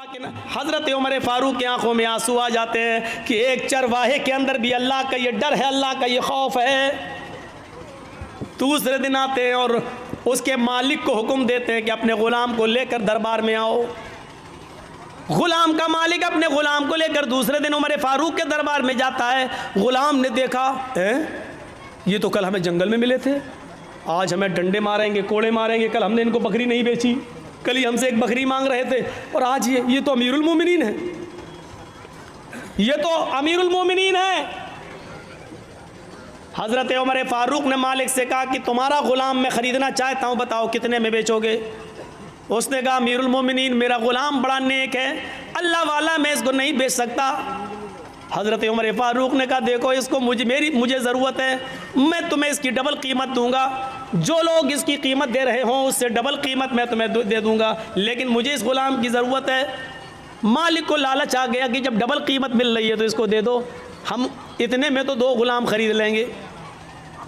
कि हज़रत उमर फ़ारूक की आंखों में आंसू आ जाते हैं कि एक चरवाहे के अंदर भी अल्लाह का ये डर है, अल्लाह का ये खौफ है। दूसरे दिन आते हैं और उसके मालिक को हुक्म देते हैं कि अपने ग़ुलाम को लेकर दरबार में आओ। ग़ुलाम का मालिक अपने ग़ुलाम को लेकर दूसरे दिन उमर फ़ारूक के दरबार में जाता है। ग़ुलाम ने देखा, ये तो कल हमें जंगल में मिले थे, आज हमें डंडे मारेंगे, कोड़े मारेंगे, कल हमने इनको बकरी नहीं बेची, कल ही हमसे एक बकरी मांग रहे थे, और आज ये तो अमीरुल मोमिनीन है, ये तो अमीरुल मोमिनीन है। हज़रत उमर फ़ारूक ने मालिक से कहा कि तुम्हारा ग़ुलाम मैं ख़रीदना चाहता हूँ, बताओ कितने में बेचोगे। उसने कहा अमीरुल मोमिनीन मेरा ग़ुलाम बड़ा नेक है, अल्लाह वाला, मैं इसको नहीं बेच सकता। हज़रत उमर फ़ारूक ने कहा देखो इसको मुझे ज़रूरत है, मैं तुम्हें इसकी डबल कीमत दूंगा, जो लोग इसकी कीमत दे रहे हों उससे डबल कीमत मैं तुम्हें दे दूंगा, लेकिन मुझे इस ग़ुलाम की ज़रूरत है। मालिक को लालच आ गया कि जब डबल कीमत मिल रही है तो इसको दे दो, हम इतने में तो 2 ग़ुलाम ख़रीद लेंगे।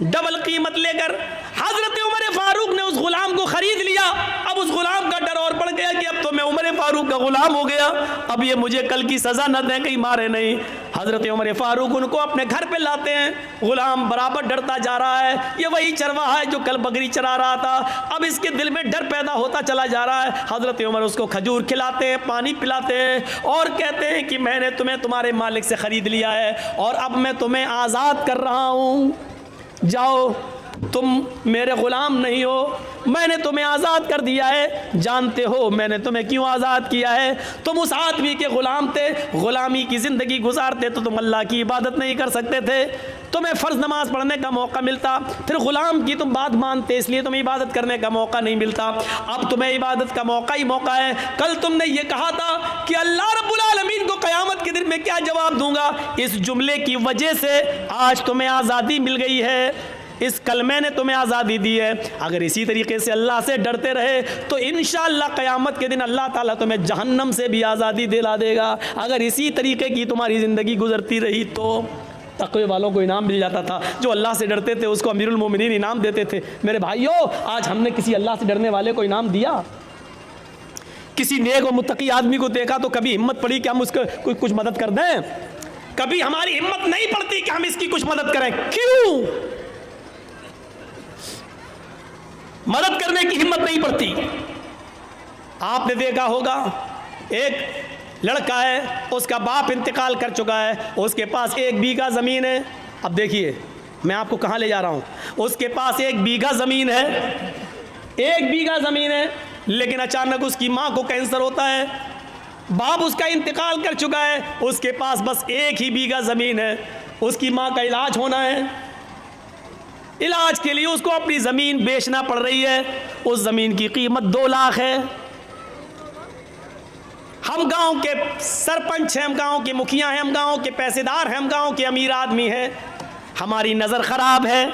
डबल कीमत लेकर हज़रत उमर फ़ारूक ने उस ग़ुलाम को ख़रीद लिया। अब उस ग़ुलाम का डर और बढ़ गया कि अब तो मैं उमर फ़ारूक का ग़ुलाम हो गया, अब ये मुझे कल की सज़ा न दें, कहीं मारे नहीं। हज़रत उमर फ़ारूक उनको अपने घर पे लाते हैं। ग़ुलाम बराबर डरता जा रहा है, ये वही चरवाहा है जो कल बकरी चरा रहा था, अब इसके दिल में डर पैदा होता चला जा रहा है। हज़रत उमर उसको खजूर खिलाते हैं, पानी पिलाते हैं और कहते हैं कि मैंने तुम्हें तुम्हारे मालिक से ख़रीद लिया है और अब मैं तुम्हें आज़ाद कर रहा हूँ, जाओ, तुम मेरे ग़ुलाम नहीं हो, मैंने तुम्हें आज़ाद कर दिया है। जानते हो मैंने तुम्हें क्यों आज़ाद किया है? तुम उस आदमी के ग़ुलाम थे, ग़ुलामी की ज़िंदगी गुजारते तो तुम अल्लाह की इबादत नहीं कर सकते थे, तुम्हें फ़र्ज़ नमाज पढ़ने का मौका मिलता, फिर ग़ुलाम की तुम बात मानते इसलिए तुम्हें इबादत करने का मौका नहीं मिलता। अब तुम्हें इबादत का मौका ही मौका है। कल तुमने ये कहा था कि अल्लाह रब्बुल आलमीन को क़यामत के दिन में क्या जवाब दूंगा, इस जुमले की वजह से आज तुम्हें आज़ादी मिल गई है, इस कलमे ने तुम्हें आज़ादी दी है। अगर इसी तरीके से अल्लाह से डरते रहे तो इंशाअल्लाह क़यामत के दिन अल्लाह ताला तुम्हें जहन्नम से भी आज़ादी दिला देगा। अगर इसी तरीके की तुम्हारी ज़िंदगी गुजरती रही तो तक़वे वालों को इनाम मिल जाता था, जो अल्लाह से डरते थे उसको अमीरुल मोमिनीन इनाम देते थे। मेरे भाइयों, आज हमने किसी अल्लाह से डरने वाले को इनाम दिया? किसी नेक और मुत्तकी आदमी को देखा तो कभी हिम्मत पड़ी कि हम उसको कुछ मदद कर दें? कभी हमारी हिम्मत नहीं पड़ती कि हम इसकी कुछ मदद करें। क्यों मदद करने की हिम्मत नहीं पड़ती? आपने देखा होगा एक लड़का है, उसका बाप इंतकाल कर चुका है, उसके पास 1 बीघा ज़मीन है। अब देखिए मैं आपको कहाँ ले जा रहा हूँ, उसके पास 1 बीघा ज़मीन है, 1 बीघा ज़मीन है, लेकिन अचानक उसकी माँ को कैंसर होता है, बाप उसका इंतकाल कर चुका है, उसके पास बस 1 ही बीघा ज़मीन है, उसकी माँ का इलाज होना है, इलाज के लिए उसको अपनी ज़मीन बेचना पड़ रही है। उस ज़मीन की कीमत 2 लाख है। हम गांव के सरपंच हैं, हम गांव के मुखिया हैं, हम गांव के पैसेदार हैं, हम गांव के अमीर आदमी हैं, हमारी नज़र ख़राब है,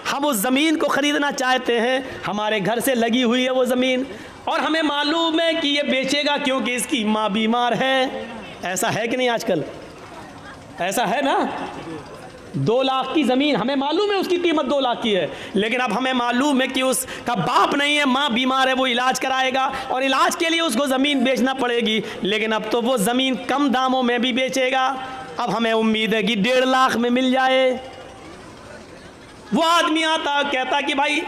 हम उस ज़मीन को ख़रीदना चाहते हैं, हमारे घर से लगी हुई है वो ज़मीन और हमें मालूम है कि ये बेचेगा क्योंकि इसकी माँ बीमार है। ऐसा है कि नहीं आजकल? ऐसा है ना? 2 लाख की ज़मीन, हमें मालूम है उसकी कीमत 2 लाख की है, लेकिन अब हमें मालूम है कि उसका बाप नहीं है, माँ बीमार है, वो इलाज कराएगा और इलाज के लिए उसको ज़मीन बेचना पड़ेगी, लेकिन अब तो वो ज़मीन कम दामों में भी बेचेगा। अब हमें उम्मीद है कि 1.5 लाख में मिल जाए। वो आदमी आता कहता कि भाई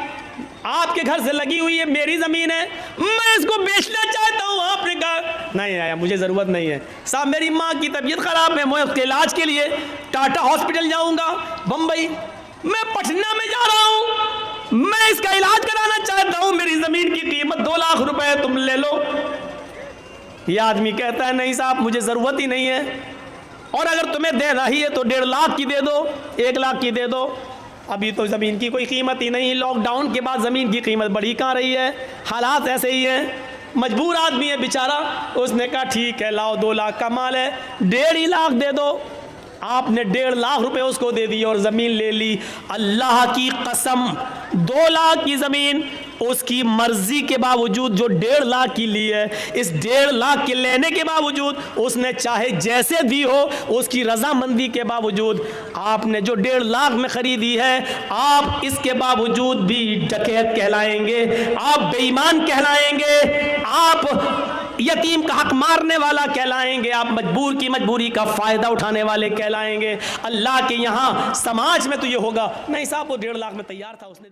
आपके घर से लगी हुई है, मेरी ज़मीन है, मैं इसको बेचना चाहता हूँ। आपने कहा नहीं आया, मुझे ज़रूरत नहीं है साहब, मेरी माँ की तबीयत ख़राब है, मैं उसके इलाज के लिए टाटा हॉस्पिटल जाऊँगा, बम्बई, मैं पटना में जा रहा हूँ, मैं इसका इलाज कराना चाहता हूँ, मेरी ज़मीन की कीमत 2 लाख रुपए है, तुम ले लो। ये आदमी कहता है नहीं साहब, मुझे ज़रूरत ही नहीं है, और अगर तुम्हें देना ही है तो 1.5 लाख की दे दो, 1 लाख की दे दो। अभी तो ज़मीन की कोई कीमत ही नहीं, लॉकडाउन के बाद ज़मीन की कीमत बढ़ी कहाँ रही है, हालात ऐसे ही हैं, मजबूर आदमी है बेचारा। उसने कहा ठीक है, लाओ 2 लाख का माल है, 1.5 लाख दे दो। आपने 1.5 लाख रुपए उसको दे दिए और ज़मीन ले ली। अल्लाह की कसम, 2 लाख की ज़मीन उसकी मर्जी के बावजूद जो 1.5 लाख की ली है, इस 1.5 लाख के लेने के बावजूद उसने चाहे जैसे दी हो, उसकी रजामंदी के बावजूद आपने जो 1.5 लाख में खरीदी है, आप इसके बावजूद भी डकैत कहलाएंगे, आप बेईमान कहलाएंगे, आप यतीम का हक मारने वाला कहलाएंगे, आप मजबूर की मजबूरी का फ़ायदा उठाने वाले कहलाएंगे। अल्लाह के यहाँ समाज में तो ये होगा। नहीं साहब वो 1.5 लाख में तैयार था, उसने